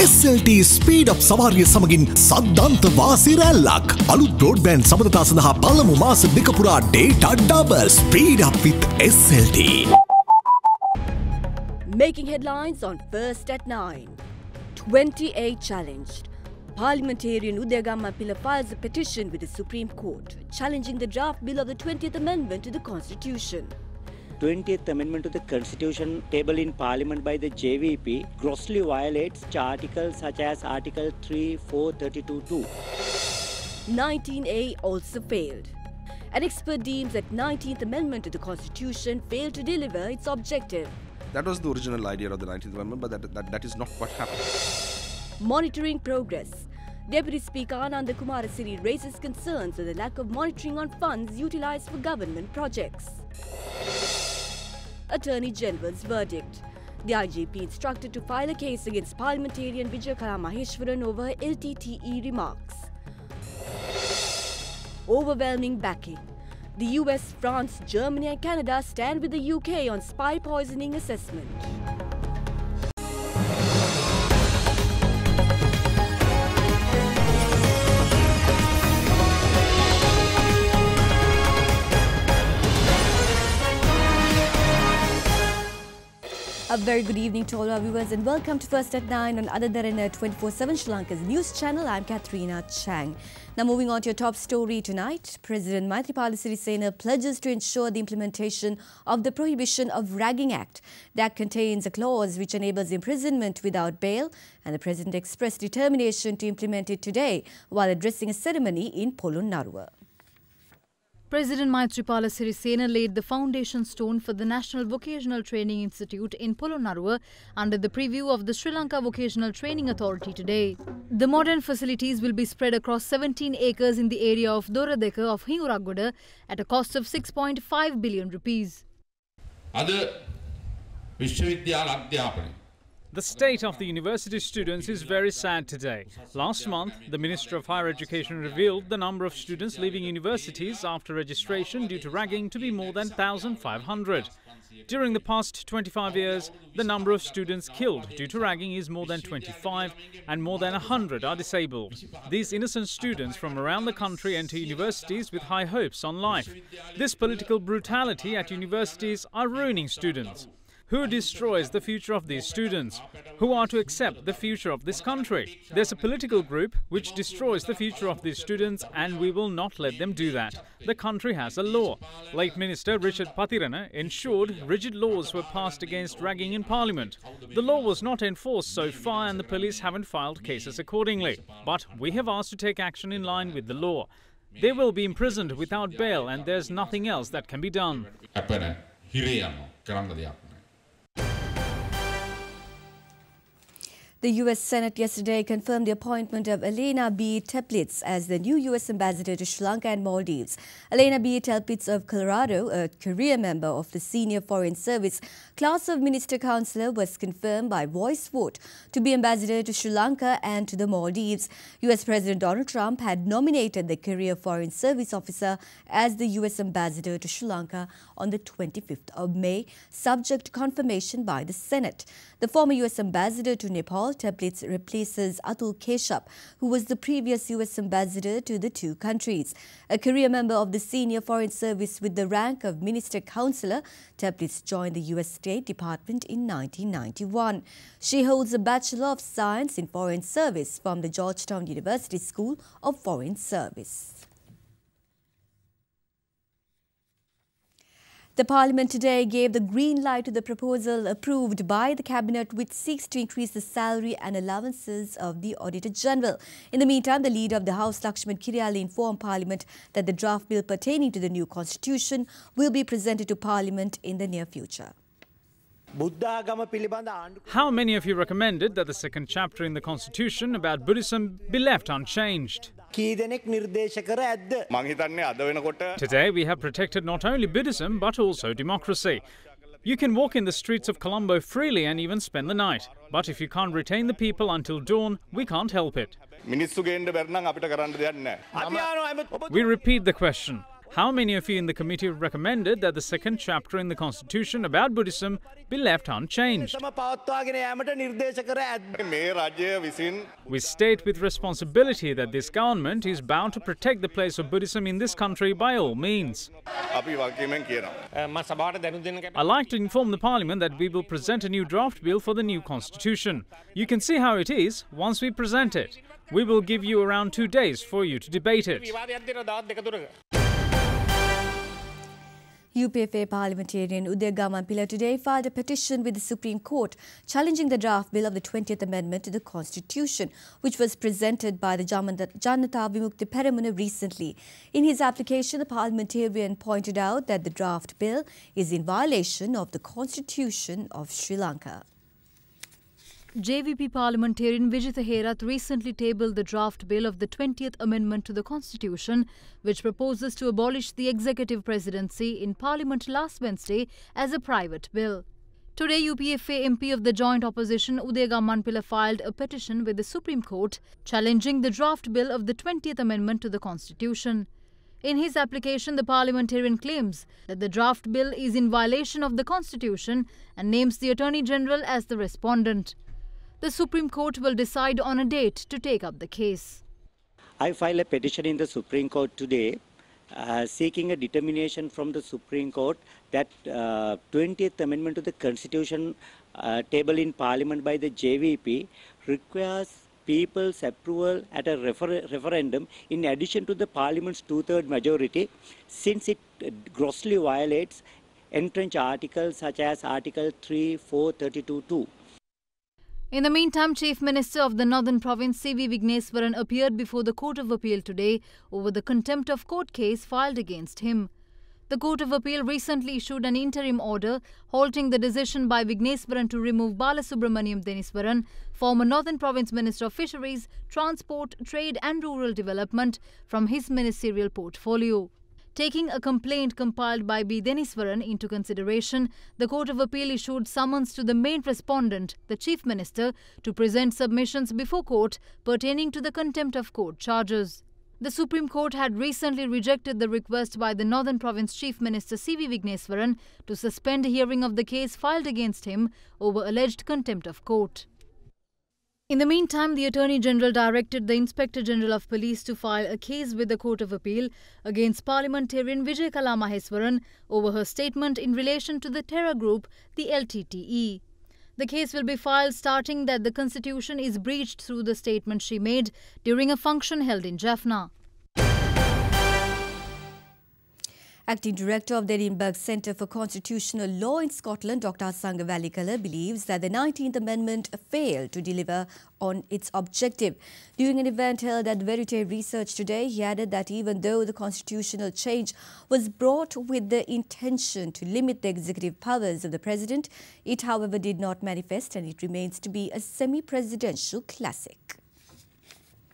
SLT speed up සවාරිය සමගින් සද්දන්ත වාසි රැල්ලක්. අලුත් broadband සබඳතා සඳහා පළමු මාස දෙක පුරා data double speed up with SLT. Making headlines on First at 9. 28 challenged. Parliamentarian Udagamma Pilla files a petition with the Supreme Court, challenging the draft bill of the 20th Amendment to the Constitution. 20th Amendment to the Constitution tabled in Parliament by the JVP grossly violates articles such as Article 3, 4, 32(2). 19A also failed. An expert deems that 19th Amendment to the Constitution failed to deliver its objective. That was the original idea of the 19th Amendment, but that is not what happened. Monitoring progress. Deputy Speaker Ananda Kumarasiri raises concerns on the lack of monitoring on funds utilised for government projects. Attorney General's verdict. The IGP instructed to file a case against parliamentarian Vijayakala Maheshwaran over her LTTE remarks. Overwhelming backing. The US, France, Germany and Canada stand with the UK on spy poisoning assessment. A very good evening to all our viewers and welcome to First at 9 on Derana 24/7 Sri Lanka's news channel. I'm Katharina Chang. Now moving on to your top story tonight, President Maithripala Sirisena pledges to ensure the implementation of the Prohibition of Ragging Act. That contains a clause which enables imprisonment without bail, and the President expressed determination to implement it today while addressing a ceremony in Polonnaruwa. President Maithripala Sirisena laid the foundation stone for the National Vocational Training Institute in Polonnaruwa under the preview of the Sri Lanka Vocational Training Authority today. The modern facilities will be spread across 17 acres in the area of Doradeka of Hinguragoda at a cost of 6.5 billion rupees. The state of the university students is very sad today. Last month, the Minister of Higher Education revealed the number of students leaving universities after registration due to ragging to be more than 1,500. During the past 25 years, the number of students killed due to ragging is more than 25 and more than 100 are disabled. These innocent students from around the country enter universities with high hopes on life. This political brutality at universities are ruining students. Who destroys the future of these students? Who are to accept the future of this country? There's a political group which destroys the future of these students and we will not let them do that. The country has a law. Late Minister Richard Pathirana ensured rigid laws were passed against ragging in Parliament. The law was not enforced so far and the police haven't filed cases accordingly. But we have asked to take action in line with the law. They will be imprisoned without bail and there's nothing else that can be done. The US Senate yesterday confirmed the appointment of Elena B. Teplitz as the new US ambassador to Sri Lanka and Maldives. Elena B. Teplitz of Colorado, a career member of the Senior Foreign Service class of Minister Councillor, was confirmed by voice vote to be ambassador to Sri Lanka and to the Maldives. US President Donald Trump had nominated the career Foreign Service officer as the US ambassador to Sri Lanka on the 25th of May, subject to confirmation by the Senate. The former US ambassador to Nepal, Teplitz, replaces Atul Keshap, who was the previous US ambassador to the two countries. A career member of the Senior Foreign Service with the rank of Minister Councillor, Teplitz joined the US State Department in 1991. She holds a Bachelor of Science in Foreign Service from the Georgetown University School of Foreign Service. The Parliament today gave the green light to the proposal approved by the Cabinet which seeks to increase the salary and allowances of the Auditor General. In the meantime, the Leader of the House, Lakshman Kiriyala, informed Parliament that the draft bill pertaining to the new constitution will be presented to Parliament in the near future. How many of you recommended that the second chapter in the Constitution about Buddhism be left unchanged? Today we have protected not only Buddhism but also democracy. You can walk in the streets of Colombo freely and even spend the night. But if you can't retain the people until dawn, we can't help it. We repeat the question. How many of you in the committee recommended that the second chapter in the Constitution about Buddhism be left unchanged? We state with responsibility that this government is bound to protect the place of Buddhism in this country by all means. I'd like to inform the Parliament that we will present a new draft bill for the new Constitution. You can see how it is once we present it. We will give you around 2 days for you to debate it. UPFA parliamentarian Uday Gamampila today filed a petition with the Supreme Court challenging the draft bill of the 20th Amendment to the Constitution, which was presented by the Janata Vimukti Peramuna recently. In his application, the parliamentarian pointed out that the draft bill is in violation of the Constitution of Sri Lanka. JVP parliamentarian Vijitha Herath recently tabled the draft bill of the 20th Amendment to the Constitution, which proposes to abolish the executive presidency in Parliament last Wednesday as a private bill. Today, UPFA MP of the joint opposition Uday Gamampila filed a petition with the Supreme Court challenging the draft bill of the 20th Amendment to the Constitution. In his application, the parliamentarian claims that the draft bill is in violation of the Constitution and names the Attorney General as the respondent. The Supreme Court will decide on a date to take up the case. I filed a petition in the Supreme Court today seeking a determination from the Supreme Court that 20th Amendment to the Constitution tabled in Parliament by the JVP requires people's approval at a referendum in addition to the Parliament's two-thirds majority, since it grossly violates entrenched articles such as Article 3, 4, 32(2). In the meantime, Chief Minister of the Northern Province C.V. Vigneswaran appeared before the Court of Appeal today over the contempt of court case filed against him. The Court of Appeal recently issued an interim order halting the decision by Vigneswaran to remove Balasubramaniam Deniswaran, former Northern Province Minister of Fisheries, Transport, Trade and Rural Development, from his ministerial portfolio. Taking a complaint compiled by B. Deniswaran into consideration, the Court of Appeal issued summons to the main respondent, the Chief Minister, to present submissions before court pertaining to the contempt of court charges. The Supreme Court had recently rejected the request by the Northern Province Chief Minister C.V. Vigneswaran to suspend a hearing of the case filed against him over alleged contempt of court. In the meantime, the Attorney General directed the Inspector General of Police to file a case with the Court of Appeal against parliamentarian Vijay Kala Maheswaran over her statement in relation to the terror group, the LTTE. The case will be filed starting that the Constitution is breached through the statement she made during a function held in Jaffna. Acting Director of the Edinburgh Centre for Constitutional Law in Scotland, Dr. Asanga Valikala, believes that the 19th Amendment failed to deliver on its objective. During an event held at Verite Research today, he added that even though the constitutional change was brought with the intention to limit the executive powers of the President, it however did not manifest and it remains to be a semi-presidential classic.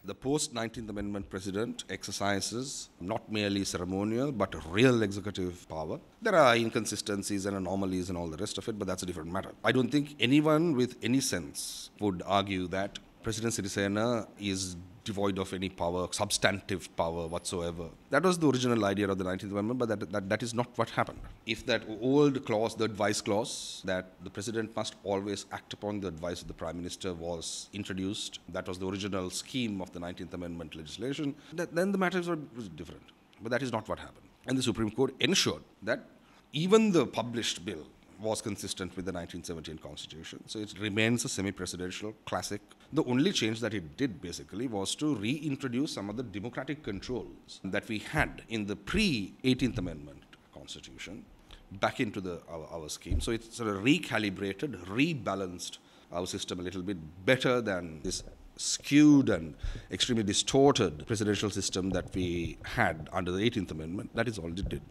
The post-19th Amendment President exercises not merely ceremonial but real executive power. There are inconsistencies and anomalies and all the rest of it, but that's a different matter. I don't think anyone with any sense would argue that President Sirisena is devoid of any power, substantive power whatsoever. That was the original idea of the 19th Amendment, but that is not what happened. If that old clause, the advice clause, that the President must always act upon the advice of the Prime Minister was introduced, that was the original scheme of the 19th Amendment legislation, then the matters were different. But that is not what happened. And the Supreme Court ensured that even the published bill was consistent with the 1917 Constitution. So it remains a semi-presidential classic. The only change that it did basically was to reintroduce some of the democratic controls that we had in the pre-18th Amendment Constitution back into our scheme. So it's sort of recalibrated, rebalanced our system a little bit better than this skewed and extremely distorted presidential system that we had under the 18th Amendment. That is all it did.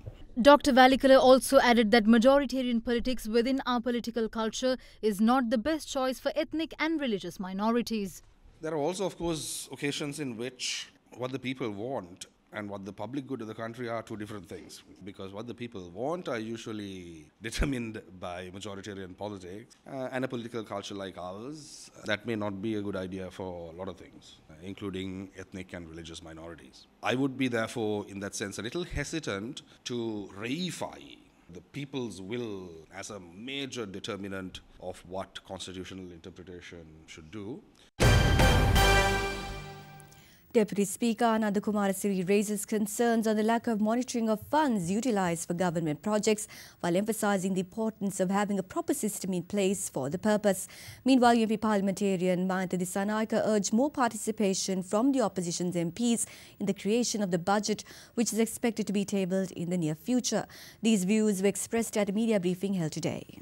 Dr. Valikala also added that majoritarian politics within our political culture is not the best choice for ethnic and religious minorities. There are also, of course, occasions in which what the people want and what the public good of the country are two different things. Because what the people want are usually determined by majoritarian politics, and a political culture like ours, that may not be a good idea for a lot of things, including ethnic and religious minorities. I would be therefore, in that sense, a little hesitant to reify the people's will as a major determinant of what constitutional interpretation should do. Deputy Speaker Ananda Kumarasiri raises concerns on the lack of monitoring of funds utilised for government projects, while emphasising the importance of having a proper system in place for the purpose. Meanwhile, UMP parliamentarian Mahantha Dissanayake urged more participation from the opposition's MPs in the creation of the budget, which is expected to be tabled in the near future. These views were expressed at a media briefing held today.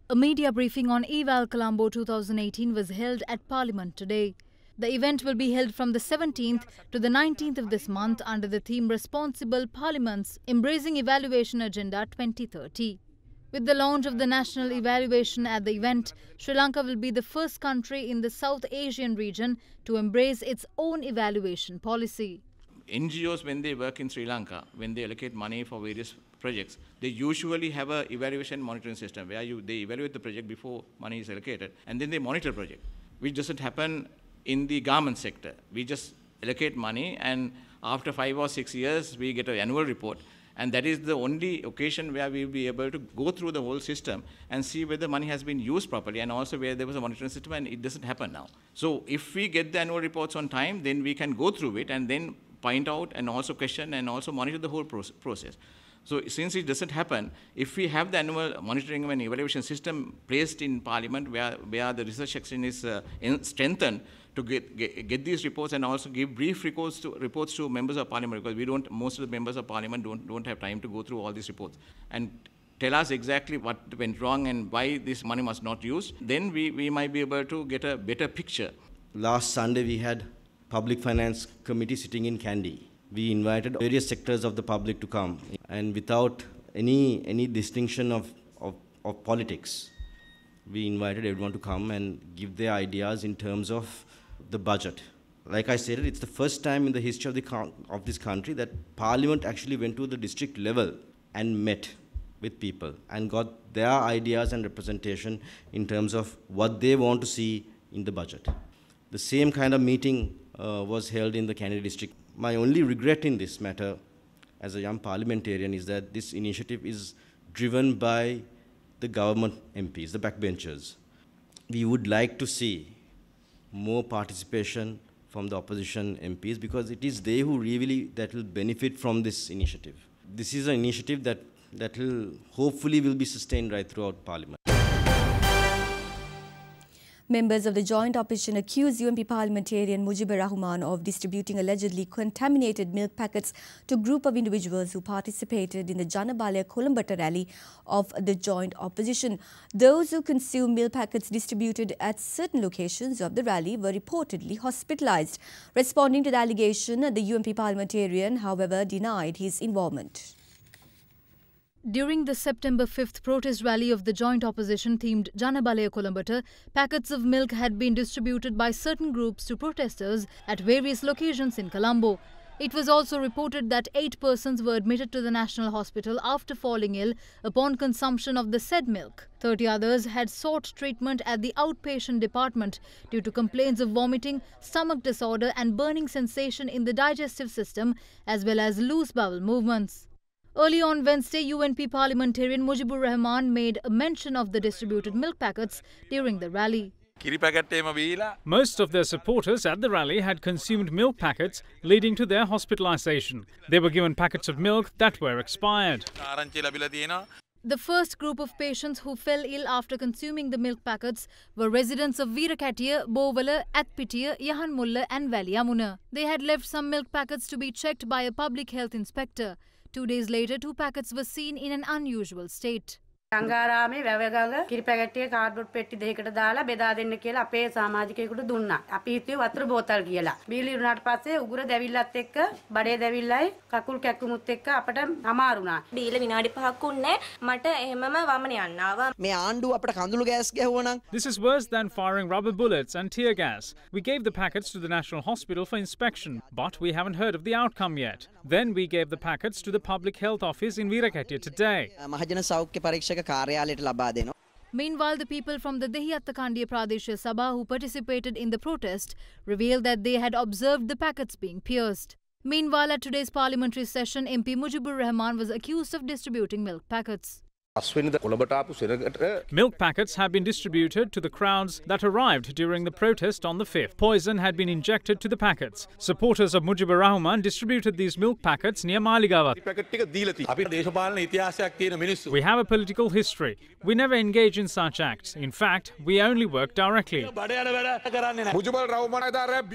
A media briefing on Eval Colombo 2018 was held at Parliament today. The event will be held from the 17th to the 19th of this month under the theme Responsible Parliaments Embracing Evaluation Agenda 2030. With the launch of the national evaluation at the event, Sri Lanka will be the first country in the South Asian region to embrace its own evaluation policy. NGOs, when they work in Sri Lanka, when they allocate money for various projects, they usually have an evaluation monitoring system where they evaluate the project before money is allocated, and then they monitor the project, which doesn't happen in the garment sector. We just allocate money, and after 5 or 6 years, we get an annual report. And that is the only occasion where we will be able to go through the whole system and see whether money has been used properly, and also where there was a monitoring system, and it doesn't happen now. So if we get the annual reports on time, then we can go through it and then point out and also question and also monitor the whole process. So since it doesn't happen, if we have the annual monitoring and evaluation system placed in Parliament where the research section is strengthened to get these reports and also give brief reports to members of Parliament, because most of the members of Parliament don't have time to go through all these reports and tell us exactly what went wrong and why this money was not used, then we might be able to get a better picture. Last Sunday we had Public Finance Committee sitting in Kandy. We invited various sectors of the public to come, and without any distinction of politics, we invited everyone to come and give their ideas in terms of the budget. Like I said, it's the first time in the history of this country that Parliament actually went to the district level and met with people and got their ideas and representation in terms of what they want to see in the budget. The same kind of meeting was held in the Kandy district. My only regret in this matter as a young parliamentarian is that this initiative is driven by the government MPs, the backbenchers. We would like to see more participation from the opposition MPs, because it is they who that will benefit from this initiative. This is an initiative that will hopefully be sustained right throughout Parliament. Members of the joint opposition accused UMP parliamentarian Mujibur Rahman of distributing allegedly contaminated milk packets to a group of individuals who participated in the Janabalaya Kolumbata rally of the joint opposition. Those who consumed milk packets distributed at certain locations of the rally were reportedly hospitalized. Responding to the allegation, the UMP parliamentarian, however, denied his involvement. During the September 5th protest rally of the joint opposition themed Janabalaya Kolumbata, packets of milk had been distributed by certain groups to protesters at various locations in Colombo. It was also reported that 8 persons were admitted to the National Hospital after falling ill upon consumption of the said milk. 30 others had sought treatment at the outpatient department due to complaints of vomiting, stomach disorder and burning sensation in the digestive system, as well as loose bowel movements. Early on Wednesday, UNP parliamentarian Mujibur Rahman made a mention of the distributed milk packets during the rally. Most of their supporters at the rally had consumed milk packets, leading to their hospitalization. They were given packets of milk that were expired. The first group of patients who fell ill after consuming the milk packets were residents of Veerakatiya, Bovala, Atpitiya, Yahanmulla and Valiamuna. They had left some milk packets to be checked by a public health inspector. 2 days later, 2 packets were seen in an unusual state. අංගාරාමේ වැවගඟ කිරිපැකට්ටිය cardboard පෙට්ටි දෙකකට දාලා බෙදා දෙන්න කියලා අපේ සමාජිකයෙකුට දුන්නා. අපි හිතුවේ වතුර බෝතල් කියලා. බීලි වුණාට පස්සේ උගුර දැවිල්ලත් එක්ක බඩේ දැවිල්ලයි කකුල් කැක්කුමුත් එක්ක අපට අමාරු වුණා. බීල විනාඩි 5ක් උන්නේ මට එහෙමම වමන යන්න ආවා. මේ ආණ්ඩුව අපට කඳුළු ගෑස් ගැහුවා නම් This is worse than firing rubber bullets and tear gas. We gave the packets to the National Hospital for inspection, but we haven't heard of the outcome yet. Then we gave the packets to the Public Health Office in Veerakkattiya today. මහජන සෞඛ්‍ය පරීක්ෂක කාර්යාලයට ලබා දෙනවා. Meanwhile, the people from the Dehiyattakandiya Pradeshiya Sabha who participated in the protest revealed that they had observed the packets being pierced. Meanwhile, at today's parliamentary session, MP Mujibur Rahman was accused of distributing milk packets. Milk packets have been distributed to the crowds that arrived during the protest on the 5th. Poison had been injected to the packets. Supporters of Mujibur Rahman distributed these milk packets near Maligawa. We have a political history. We never engage in such acts. In fact, we only work directly.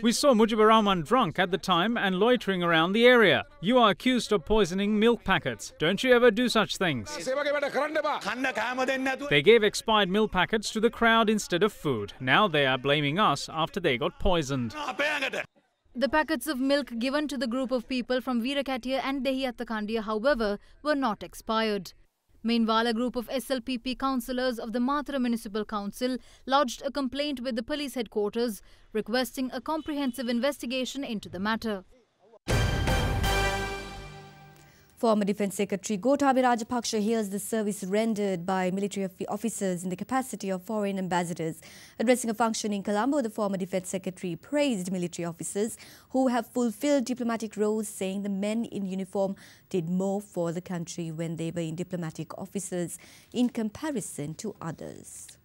We saw Mujibur Rahman drunk at the time and loitering around the area. You are accused of poisoning milk packets. Don't you ever do such things? They gave expired milk packets to the crowd instead of food. Now they are blaming us after they got poisoned. The packets of milk given to the group of people from Veerakkattiya and Dehiyattakandiya, however, were not expired. Meanwhile, a group of SLPP councillors of the Mathura Municipal Council lodged a complaint with the police headquarters requesting a comprehensive investigation into the matter. Former Defence Secretary Gotabaya Rajapaksa hails the service rendered by military officers in the capacity of foreign ambassadors. Addressing a function in Colombo, the former Defence Secretary praised military officers who have fulfilled diplomatic roles, saying the men in uniform did more for the country when they were in diplomatic offices in comparison to others.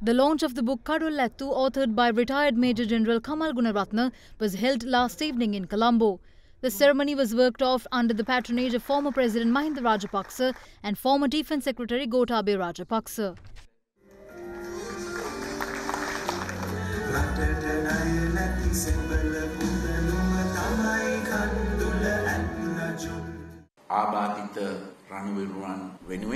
The launch of the book Kadullattu, authored by retired Major General Kamal Gunaratne, was held last evening in Colombo. The ceremony was worked off under the patronage of former President Mahinda Rajapaksa and former Defence Secretary Gotabaya Rajapaksa.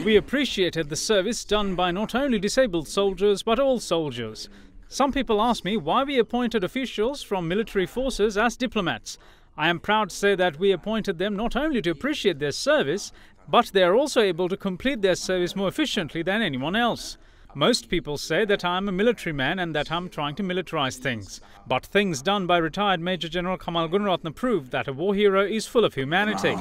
We appreciated the service done by not only disabled soldiers but all soldiers. Some people ask me why we appointed officials from military forces as diplomats. I am proud to say that we appointed them not only to appreciate their service, but they are also able to complete their service more efficiently than anyone else. Most people say that I am a military man and that I am trying to militarize things. But things done by retired Major General Kamal Gunaratne prove that a war hero is full of humanity.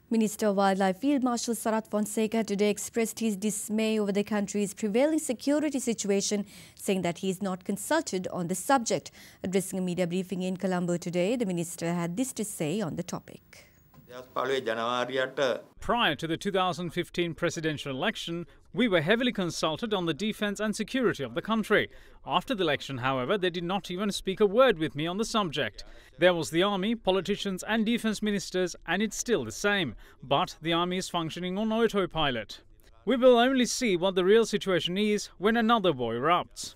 Minister of Wildlife Field Marshal Sarath Fonseca today expressed his dismay over the country's prevailing security situation, saying that he is not consulted on the subject. Addressing a media briefing in Colombo today, the minister had this to say on the topic. Prior to the 2015 presidential election, we were heavily consulted on the defence and security of the country. After the election, however, they did not even speak a word with me on the subject. There was the army, politicians and defence ministers, and it's still the same. But the army is functioning on autopilot. We will only see what the real situation is when another war erupts.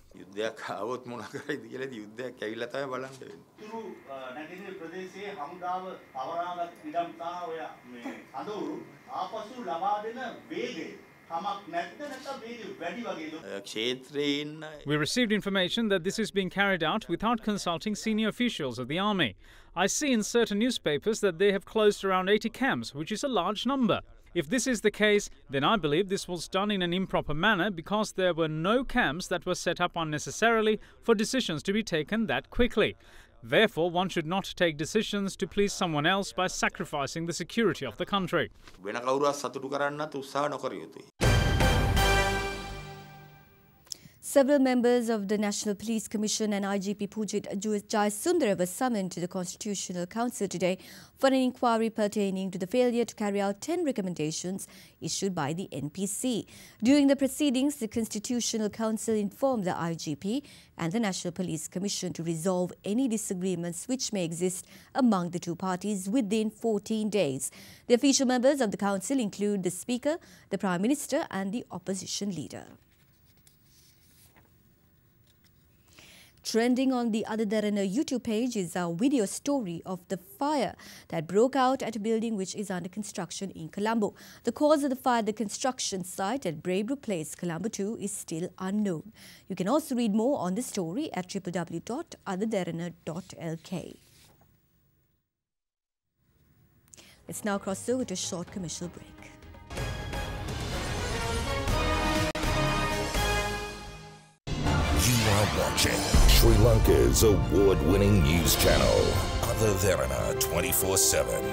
We received information that this is being carried out without consulting senior officials of the army. I see in certain newspapers that they have closed around 80 camps, which is a large number. If this is the case, then I believe this was done in an improper manner because there were no camps that were set up unnecessarily for decisions to be taken that quickly. Therefore, one should not take decisions to please someone else by sacrificing the security of the country. Several members of the National Police Commission and IGP Pujit Jayasundara were summoned to the Constitutional Council today for an inquiry pertaining to the failure to carry out 10 recommendations issued by the NPC. During the proceedings, the Constitutional Council informed the IGP and the National Police Commission to resolve any disagreements which may exist among the two parties within 14 days. The official members of the Council include the Speaker, the Prime Minister and the Opposition Leader. Trending on the Other Derana YouTube page is a video story of the fire that broke out at a building which is under construction in Colombo. The cause of the fire at the construction site at Braybrook Place, Colombo 2 is still unknown. You can also read more on the story at www.otherderana.lk. Let's now cross over to a short commercial break. You are watching Sri Lanka's award-winning news channel, Other Derana 24/7.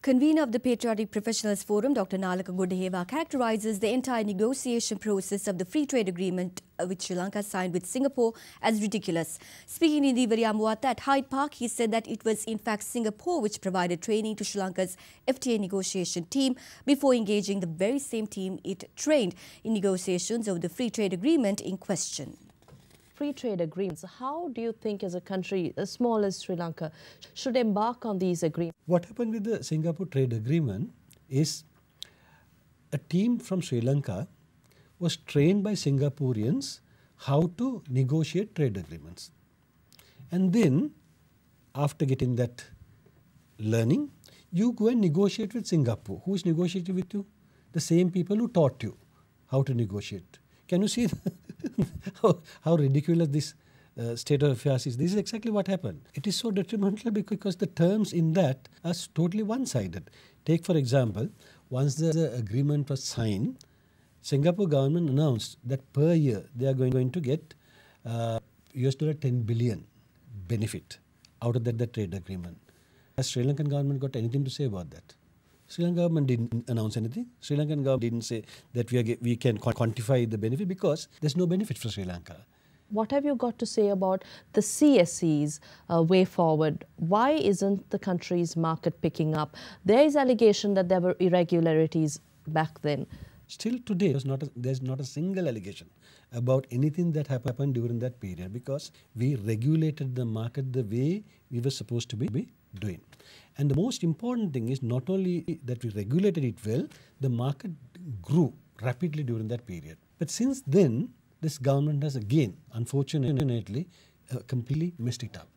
Convener of the Patriotic Professionals Forum, Dr. Nalaka Godeheva, characterises the entire negotiation process of the free trade agreement which Sri Lanka signed with Singapore as ridiculous. Speaking in the Variamuata at Hyde Park, he said that it was in fact Singapore which provided training to Sri Lanka's FTA negotiation team before engaging the very same team it trained in negotiations over the free trade agreement in question. Free trade agreements. How do you think as a country as small as Sri Lanka should embark on these agreements? What happened with the Singapore trade agreement is a team from Sri Lanka was trained by Singaporeans how to negotiate trade agreements. And then after getting that learning, you go and negotiate with Singapore. Who is negotiating with you? The same people who taught you how to negotiate. Can you see how ridiculous this state of affairs is? This is exactly what happened. It is so detrimental because the terms in that are totally one-sided. Take for example, once the agreement was signed, Singapore government announced that per year they are going to get $10 billion benefit out of that trade agreement. Has Sri Lankan government got anything to say about that? Sri Lankan government didn't announce anything. Sri Lankan government didn't say that we can quantify the benefit because there's no benefit for Sri Lanka. What have you got to say about the CSE's way forward? Why isn't the country's market picking up? There is allegation that there were irregularities back then. Still today, there's not a single allegation about anything that happened during that period because we regulated the market the way we were supposed to be doing. And the most important thing is not only that we regulated it well, the market grew rapidly during that period. But since then, this government has again, unfortunately, completely messed it up.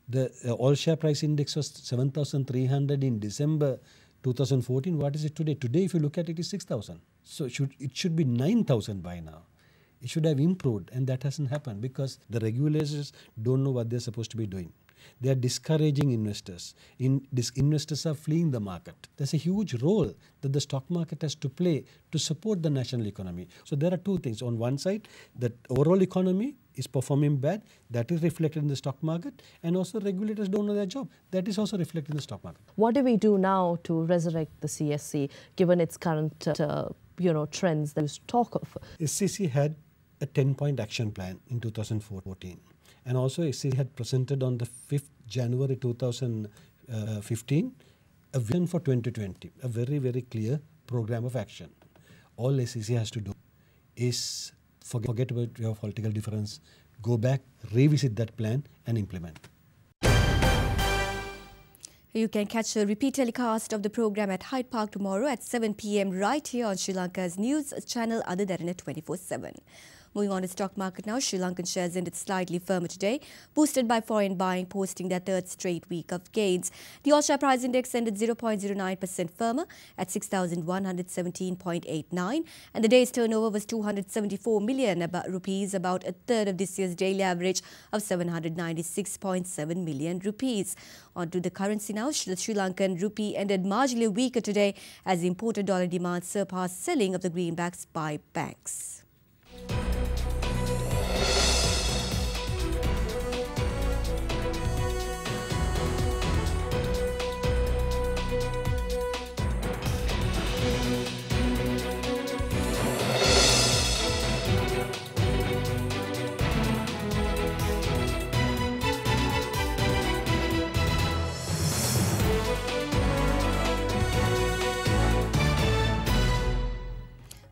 The all share price index was 7,300 in December 2014. What is it today? Today, if you look at it, is 6,000. So it should be 9,000 by now. It should have improved, and that hasn't happened because the regulators don't know what they're supposed to be doing. They are discouraging investors. Investors are fleeing the market. There's a huge role that the stock market has to play to support the national economy. So there are two things. On one side, the overall economy is performing bad. That is reflected in the stock market. And also regulators don't know their job. That is also reflected in the stock market. What do we do now to resurrect the CSE, given its current trends that you talk of? SCC had a 10-point action plan in 2014. And also SCC had presented on the 5th January 2015 a vision for 2020, a very, very clear program of action. All SCC has to do is forget about your political difference, go back, revisit that plan and implement. You can catch a repeat telecast of the program at Hyde Park tomorrow at 7 p.m. right here on Sri Lanka's news channel Other Derana 24/7. Moving on to stock market now, Sri Lankan shares ended slightly firmer today, boosted by foreign buying, posting their third straight week of gains. The all-share price index ended 0.09% firmer at 6,117.89, and the day's turnover was 274 million rupees, about a third of this year's daily average of 796.7 million rupees. On to the currency now. The Sri Lankan rupee ended marginally weaker today as imported dollar demand surpassed selling of the greenbacks by banks.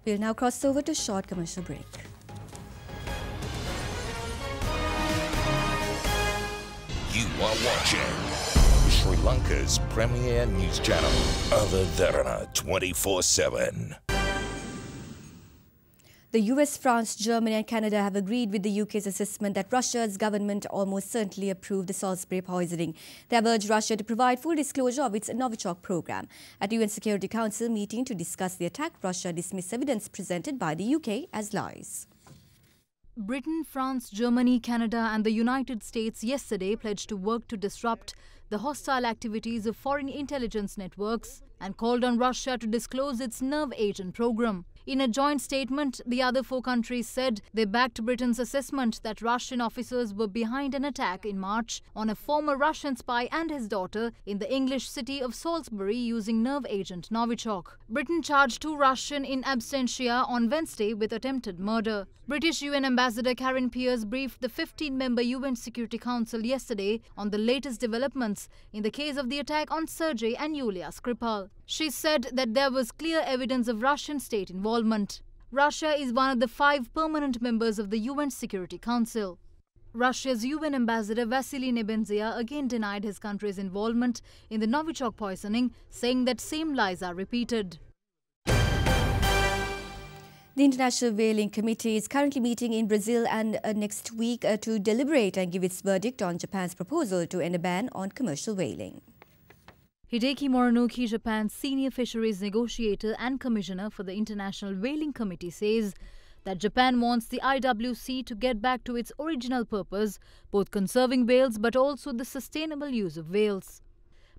We'll now cross over to a short commercial break. You are watching Sri Lanka's premier news channel, Other Derana 24/7. The US, France, Germany and Canada have agreed with the UK's assessment that Russia's government almost certainly approved the Salisbury poisoning. They have urged Russia to provide full disclosure of its Novichok program. At UN Security Council meeting to discuss the attack, Russia dismissed evidence presented by the UK as lies. Britain, France, Germany, Canada and the United States yesterday pledged to work to disrupt the hostile activities of foreign intelligence networks and called on Russia to disclose its nerve agent program. In a joint statement, the other four countries said they backed Britain's assessment that Russian officers were behind an attack in March on a former Russian spy and his daughter in the English city of Salisbury using nerve agent Novichok. Britain charged two Russians in absentia on Wednesday with attempted murder. British UN Ambassador Karen Pierce briefed the 15-member UN Security Council yesterday on the latest developments in the case of the attack on Sergei and Yulia Skripal. She said that there was clear evidence of Russian state involvement. Russia is one of the 5 permanent members of the UN Security Council. Russia's UN Ambassador Vasily Nebenzia again denied his country's involvement in the Novichok poisoning, saying that same lies are repeated. The International Whaling Committee is currently meeting in Brazil and next week to deliberate and give its verdict on Japan's proposal to end a ban on commercial whaling. Hideki Morinuki, Japan's senior fisheries negotiator and commissioner for the International Whaling Committee, says that Japan wants the IWC to get back to its original purpose, both conserving whales but also the sustainable use of whales.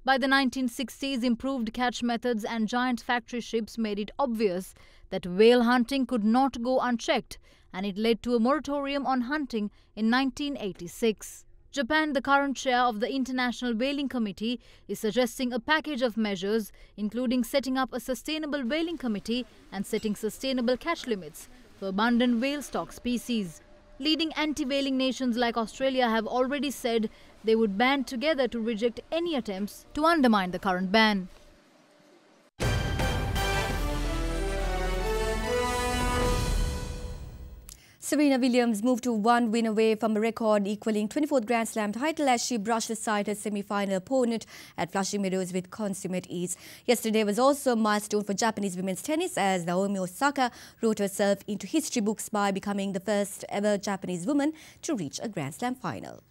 By the 1960s, improved catch methods and giant factory ships made it obvious that whale hunting could not go unchecked, and it led to a moratorium on hunting in 1986. Japan, the current chair of the International Whaling Committee, is suggesting a package of measures, including setting up a sustainable whaling committee and setting sustainable catch limits for abundant whale stock species. Leading anti-whaling nations like Australia have already said they would band together to reject any attempts to undermine the current ban. Serena Williams moved to one win away from a record equaling 24th Grand Slam title as she brushed aside her semi-final opponent at Flushing Meadows with consummate ease. Yesterday was also a milestone for Japanese women's tennis as Naomi Osaka wrote herself into history books by becoming the first ever Japanese woman to reach a Grand Slam final.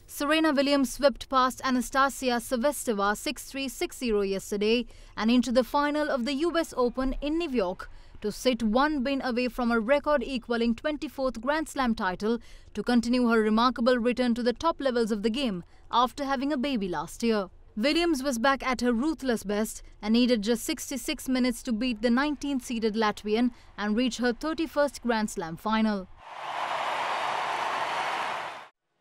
Serena Williams swept past Anastasia Sevastova 6-3, 6-0 yesterday and into the final of the US Open in New York to sit one win away from a record equaling 24th Grand Slam title to continue her remarkable return to the top levels of the game after having a baby last year. Williams was back at her ruthless best and needed just 66 minutes to beat the 19th-seeded Latvian and reach her 31st Grand Slam final.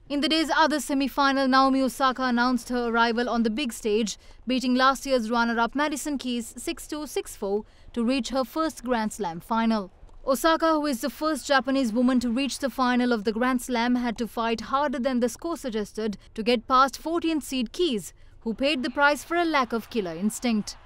In the day's other semi-final, Naomi Osaka announced her arrival on the big stage, beating last year's runner-up Madison Keys 6-2, 6-4 to reach her first Grand Slam final. Osaka, who is the first Japanese woman to reach the final of the Grand Slam, had to fight harder than the score suggested to get past 14th seed Keys, who paid the price for a lack of killer instinct.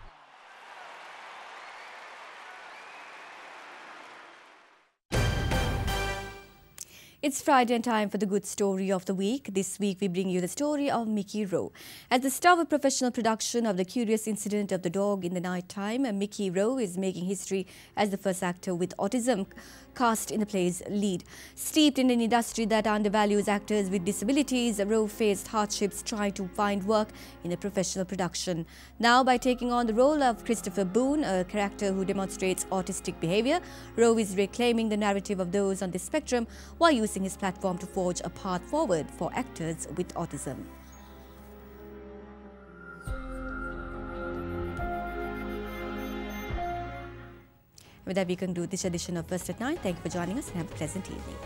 It's Friday and time for the good story of the week. This week we bring you the story of Mickey Rowe. At the star of a professional production of The Curious Incident of the Dog in the Night Time, Mickey Rowe is making history as the first actor with autism cast in the play's lead. Steeped in an industry that undervalues actors with disabilities, Rowe faced hardships trying to find work in a professional production. Now, by taking on the role of Christopher Boone, a character who demonstrates autistic behavior, Rowe is reclaiming the narrative of those on the spectrum while using his platform to forge a path forward for actors with autism. With that, we conclude this edition of First at 9. Thank you for joining us and have a pleasant evening.